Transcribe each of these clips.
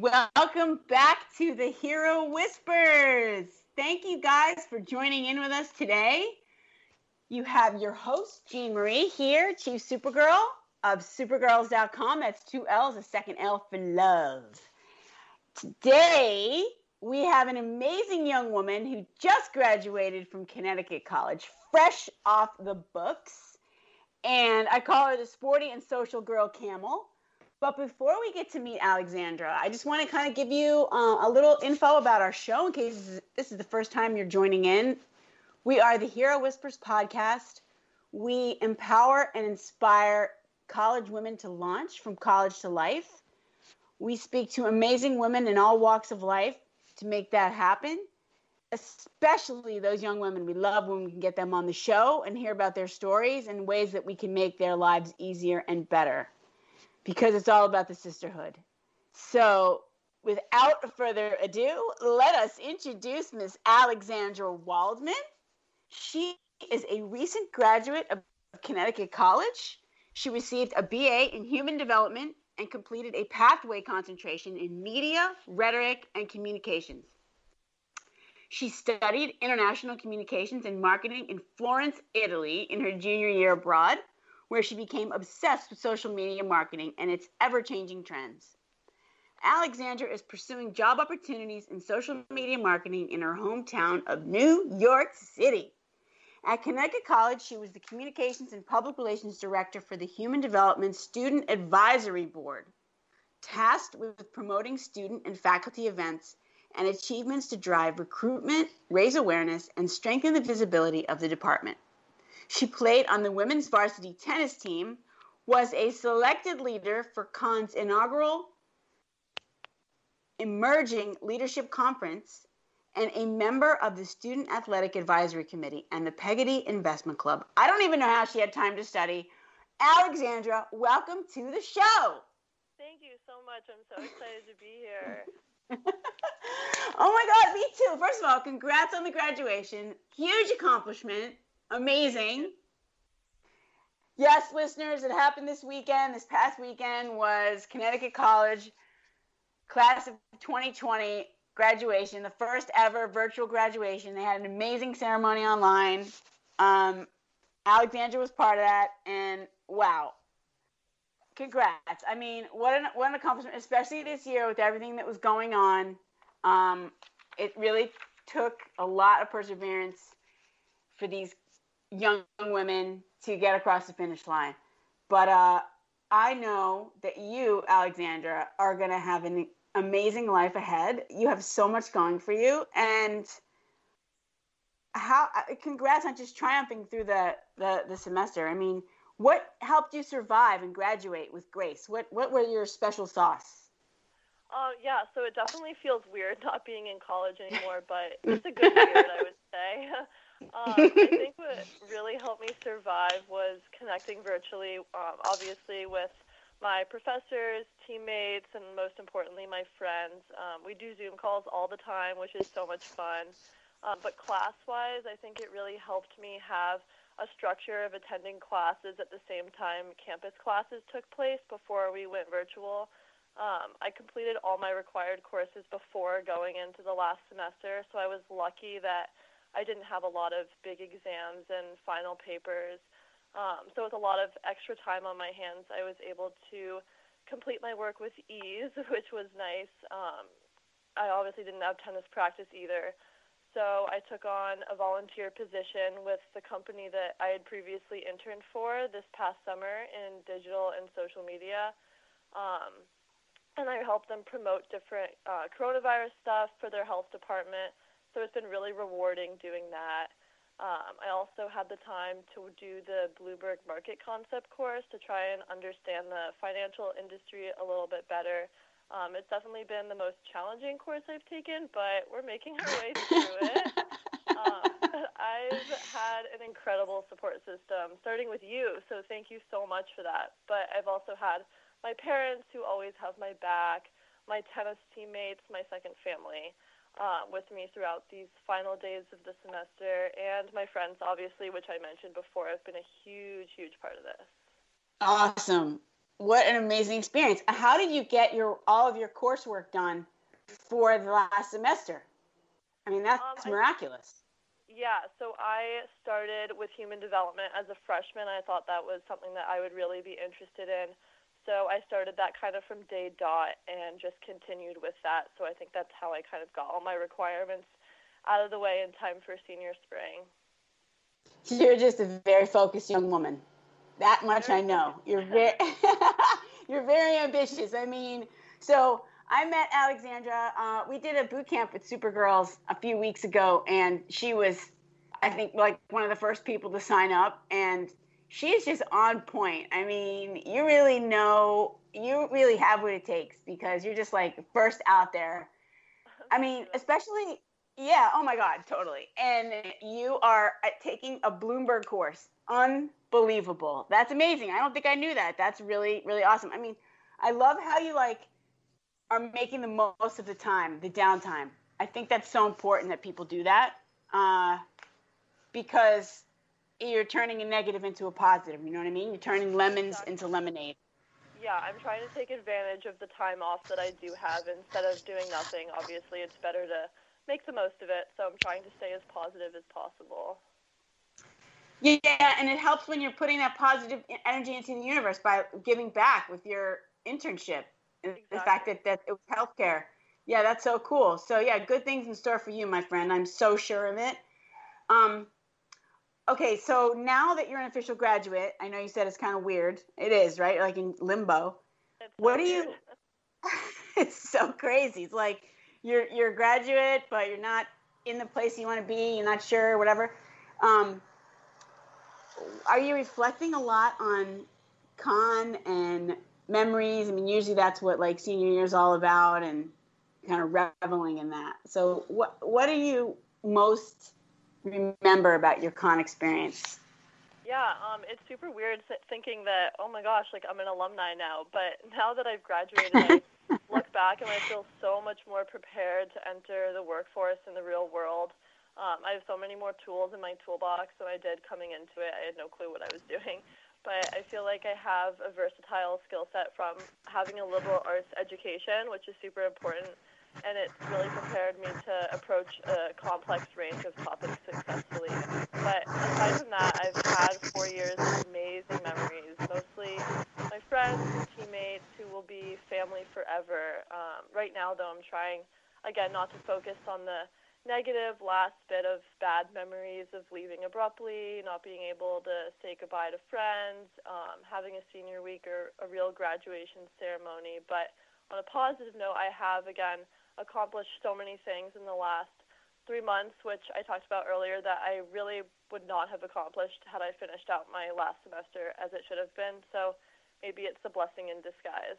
Welcome back to the Hero Whispers. Thank you guys for joining in with us today. You have your host, Jean Marie, here, Chief Supergirl of Supergirls.com. That's 2 L's, a second L for love. Today, we have an amazing young woman who just graduated from Connecticut College, fresh off the books. And I call her the sporty and social girl CAMEL. But before we get to meet Alexandra, I just want to kind of give you a little info about our show in case this is the first time you're joining in. We are the Hero Whispers podcast. We empower and inspire college women to launch from college to life. We speak to amazing women in all walks of life to make that happen, especially those young women. We love when we can get them on the show and hear about their stories and ways that we can make their lives easier and better. Because it's all about the sisterhood. So, without further ado, let us introduce Miss Alexandra Waldman. She is a recent graduate of Connecticut College. She received a BA in Human Development and completed a pathway concentration in Media, Rhetoric, and Communications. She studied International Communications and Marketing in Florence, Italy in her junior year abroad, where she became obsessed with social media marketing and its ever-changing trends. Alexandra is pursuing job opportunities in social media marketing in her hometown of New York City. At Connecticut College, she was the Communications and Public Relations Director for the Human Development Student Advisory Board, tasked with promoting student and faculty events and achievements to drive recruitment, raise awareness, and strengthen the visibility of the department. She played on the women's varsity tennis team, was a selected leader for Khan's inaugural Emerging Leadership Conference, and a member of the Student Athletic Advisory Committee and the Peggotty Investment Club. I don't even know how she had time to study. Alexandra, welcome to the show. Thank you so much. I'm so excited to be here. Oh my God, me too. First of all, congrats on the graduation. Huge accomplishment. Amazing. Yes, listeners, it happened this weekend. This past weekend was Connecticut College class of 2020 graduation, the first ever virtual graduation. They had an amazing ceremony online. Alexandra was part of that, and wow. Congrats. I mean, what an accomplishment, especially this year with everything that was going on. It really took a lot of perseverance for these young women to get across the finish line. But I know that you, Alexandra, are going to have an amazing life ahead. You have so much going for you. And congrats on just triumphing through the semester. I mean, what helped you survive and graduate with grace? What were your special sauce? Yeah, so it definitely feels weird not being in college anymore, but it's a good weird, I would say. I think what really helped me survive was connecting virtually, obviously with my professors, teammates, and most importantly, my friends. We do Zoom calls all the time, which is so much fun. But class-wise, I think it really helped me have a structure of attending classes at the same time campus classes took place before we went virtual. I completed all my required courses before going into the last semester, so I was lucky that I didn't have a lot of big exams and final papers. So with a lot of extra time on my hands, I was able to complete my work with ease, which was nice. I obviously didn't have tennis practice either. So I took on a volunteer position with the company that I had previously interned for this past summer in digital and social media. And I helped them promote different coronavirus stuff for their health department. So it's been really rewarding doing that. I also had the time to do the Bloomberg Market Concept course to try and understand the financial industry a little bit better. It's definitely been the most challenging course I've taken, but we're making our way through it. I've had an incredible support system, starting with you, so thank you so much for that. But I've also had my parents who always have my back, my tennis teammates, my second family with me throughout these final days of the semester, and my friends, obviously, which I mentioned before, have been a huge, huge part of this. Awesome. What an amazing experience. How did you get all of your coursework done for the last semester? I mean, that's miraculous. Yeah, so I started with human development as a freshman. I thought that was something that I would really be interested in. So I started that kind of from day dot and just continued with that. So I think that's how I kind of got all my requirements out of the way in time for senior spring. You're just a very focused young woman. That much I know. You're very, you're very ambitious. I mean, so I met Alexandra. We did a boot camp with Supergirls a few weeks ago, and she was, I think, like one of the first people to sign up. And she's just on point. I mean, you really have what it takes because you're just like first out there. I mean, especially, yeah, oh my God, totally. And you are taking a Bloomberg course. Unbelievable. That's amazing. I don't think I knew that. That's really, really awesome. I mean, I love how you are making the most of the time, the downtime. I think that's so important that people do that because you're turning a negative into a positive. You know what I mean? You're turning lemons into lemonade. Yeah, I'm trying to take advantage of the time off that I do have instead of doing nothing. Obviously, it's better to make the most of it, so I'm trying to stay as positive as possible. Yeah, and it helps when you're putting that positive energy into the universe by giving back with your internship. Exactly. The fact that it was healthcare. Yeah, that's so cool. So yeah, good things in store for you, my friend. I'm so sure of it. Okay, so now that you're an official graduate, I know you said it's kind of weird. It is, right? Like in limbo. What do you? It's so crazy. It's like you're a graduate, but you're not in the place you want to be. You're not sure, whatever. Are you reflecting a lot on con and memories? I mean, usually that's what like senior year is all about, and kind of reveling in that. So, what do you most remember about your con experience? Yeah, it's super weird thinking that, oh my gosh, like I'm an alumni now. But now that I've graduated, I look back and I feel so much more prepared to enter the workforce in the real world. I have so many more tools in my toolbox than I did coming into it. I had no clue what I was doing. But I feel like I have a versatile skill set from having a liberal arts education, which is super important. And it's really prepared me to approach a complex range of topics successfully. But aside from that, I've had 4 years of amazing memories, mostly my friends and teammates who will be family forever. Right now, though, I'm trying, again, not to focus on the negative last bit of bad memories of leaving abruptly, not being able to say goodbye to friends, having a senior week or a real graduation ceremony. But on a positive note, I have, again, accomplished so many things in the last 3 months, which I talked about earlier, that I really would not have accomplished had I finished out my last semester as it should have been. So maybe it's a blessing in disguise.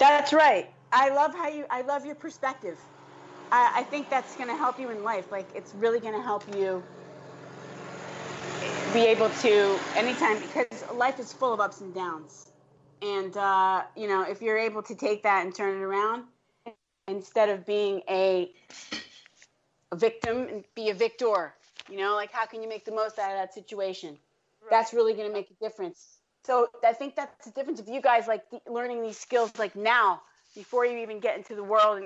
That's right. I love your perspective. I think that's going to help you in life. Like, it's really going to help you be able to anytime, because life is full of ups and downs. And, if you're able to take that and turn it around, instead of being a victim, and be a victor, like how can you make the most out of that situation? Right. That's really going to make a difference. So I think that's the difference of you guys, like learning these skills like now, before you even get into the world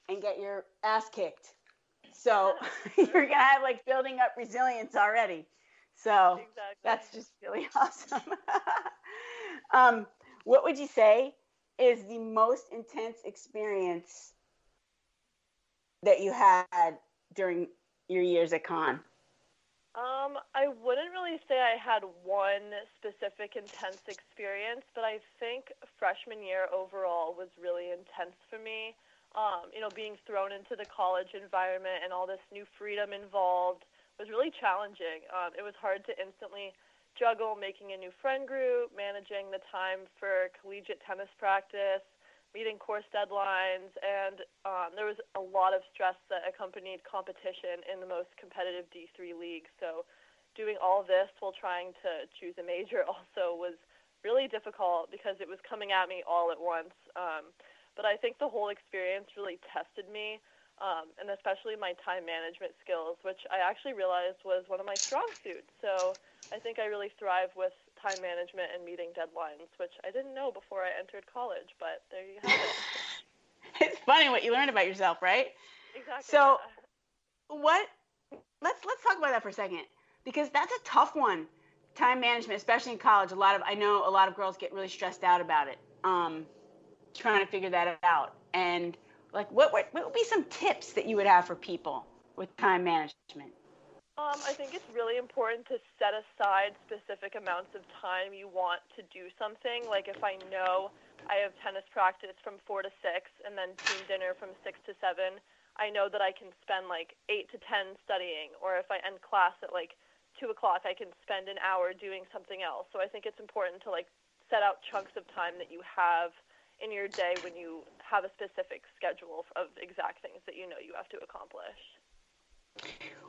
and get your ass kicked. So you're going to have like building up resilience already. So exactly. That's just really awesome. What would you say is the most intense experience that you had during your years at Con? I wouldn't really say I had one specific intense experience, but I think freshman year overall was really intense for me. Being thrown into the college environment and all this new freedom involved was really challenging. It was hard to instantly juggle making a new friend group, managing the time for collegiate tennis practice, meeting course deadlines, and there was a lot of stress that accompanied competition in the most competitive D3 league. So doing all of this while trying to choose a major also was really difficult because it was coming at me all at once. But I think the whole experience really tested me, and especially my time management skills, which I actually realized was one of my strong suits. So I think I really thrive with time management and meeting deadlines, which I didn't know before I entered college, but there you have it. It's funny what you learn about yourself, right? Exactly. So yeah. let's talk about that for a second, because that's a tough one. Time management, especially in college. I know a lot of girls get really stressed out about it. Trying to figure that out. And like, what would be some tips that you would have for people with time management? I think it's really important to set aside specific amounts of time you want to do something. Like if I know I have tennis practice from 4 to 6 and then team dinner from 6 to 7, I know that I can spend like 8 to 10 studying. Or if I end class at like 2 o'clock, I can spend an hour doing something else. So I think it's important to like set out chunks of time that you have in your day when you have a specific schedule of exact things that you know you have to accomplish.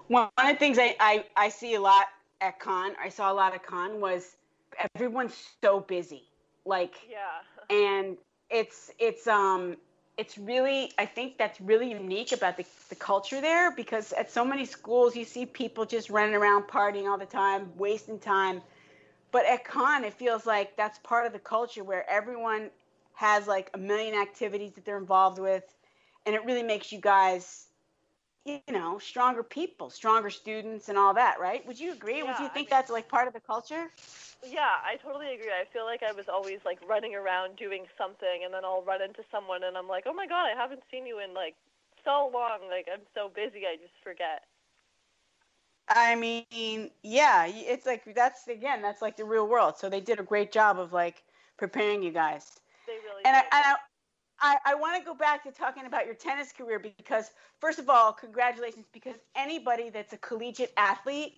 One of the things I see a lot at con, I saw a lot at con, was everyone's so busy. Like, yeah. And it's really, I think that's really unique about the culture there, because at so many schools you see people just running around partying all the time, wasting time. But at con, it feels like that's part of the culture where everyone has like a million activities that they're involved with, and it really makes you guys, stronger people, stronger students, and all that, right? Would you agree? Yeah, Would you think that's like part of the culture? Yeah, I totally agree. I feel like I was always like running around doing something, and then I'll run into someone and I'm like, oh my God, I haven't seen you in like so long. Like I'm so busy, I just forget. I mean, yeah, it's like that's like the real world. So they did a great job of like preparing you guys. They really And did. I want to go back to talking about your tennis career, because first of all, congratulations, because anybody that's a collegiate athlete,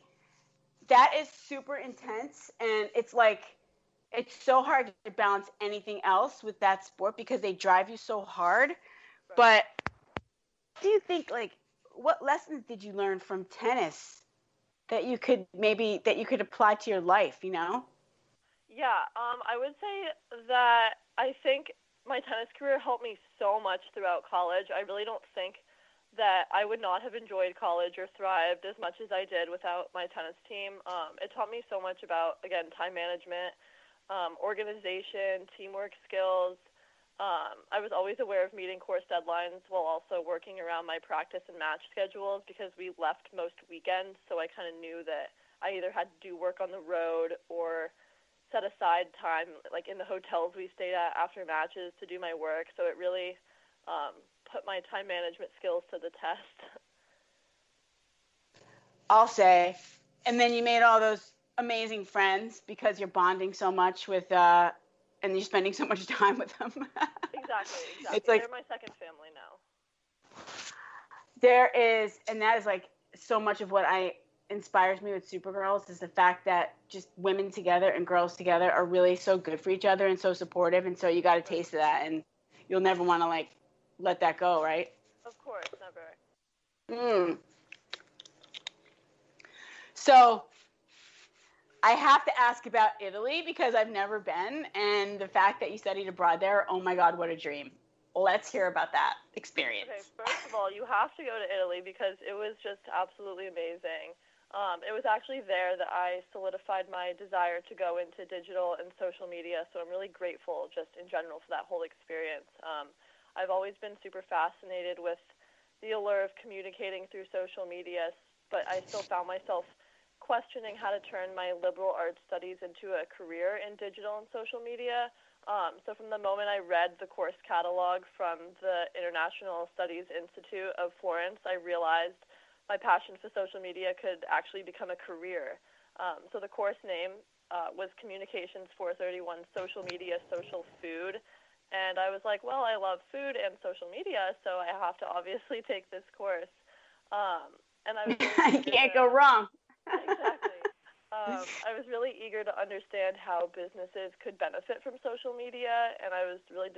that is super intense, and it's like it's so hard to balance anything else with that sport because they drive you so hard. Right. But do you think, like, what lessons did you learn from tennis that you could apply to your life, Yeah, I would say that I think my tennis career helped me so much throughout college. I really don't think that I would not have enjoyed college or thrived as much as I did without my tennis team. It taught me so much about, again, time management, organization, teamwork skills. I was always aware of meeting course deadlines while also working around my practice and match schedules because we left most weekends, so I kind of knew that I either had to do work on the road or set aside time, like in the hotels we stayed at after matches, to do my work. So it really put my time management skills to the test. I'll say. And then you made all those amazing friends because you're bonding so much with, and you're spending so much time with them. Exactly. It's like, they're my second family now. There is, and that is like so much of what inspires me with Supergirls, is the fact that just women together and girls together are really so good for each other and so supportive, and so you got a taste of that, and you'll never want to like let that go, right? Of course, never. So I have to ask about Italy because I've never been, and the fact that you studied abroad there, oh my God, what a dream. Let's hear about that experience. Okay, first of all, you have to go to Italy because it was just absolutely amazing. It was actually there that I solidified my desire to go into digital and social media, so I'm really grateful just in general for that whole experience. I've always been super fascinated with the allure of communicating through social media, but I still found myself questioning how to turn my liberal arts studies into a career in digital and social media. So from the moment I read the course catalog from the International Studies Institute of Florence, I realized my passion for social media could actually become a career. So the course name was Communications 431 Social Media, Social Food. And I was like, well, I love food and social media, so I have to obviously take this course. And I was really you can't go wrong. Exactly. I was really eager to understand how businesses could benefit from social media, and I was really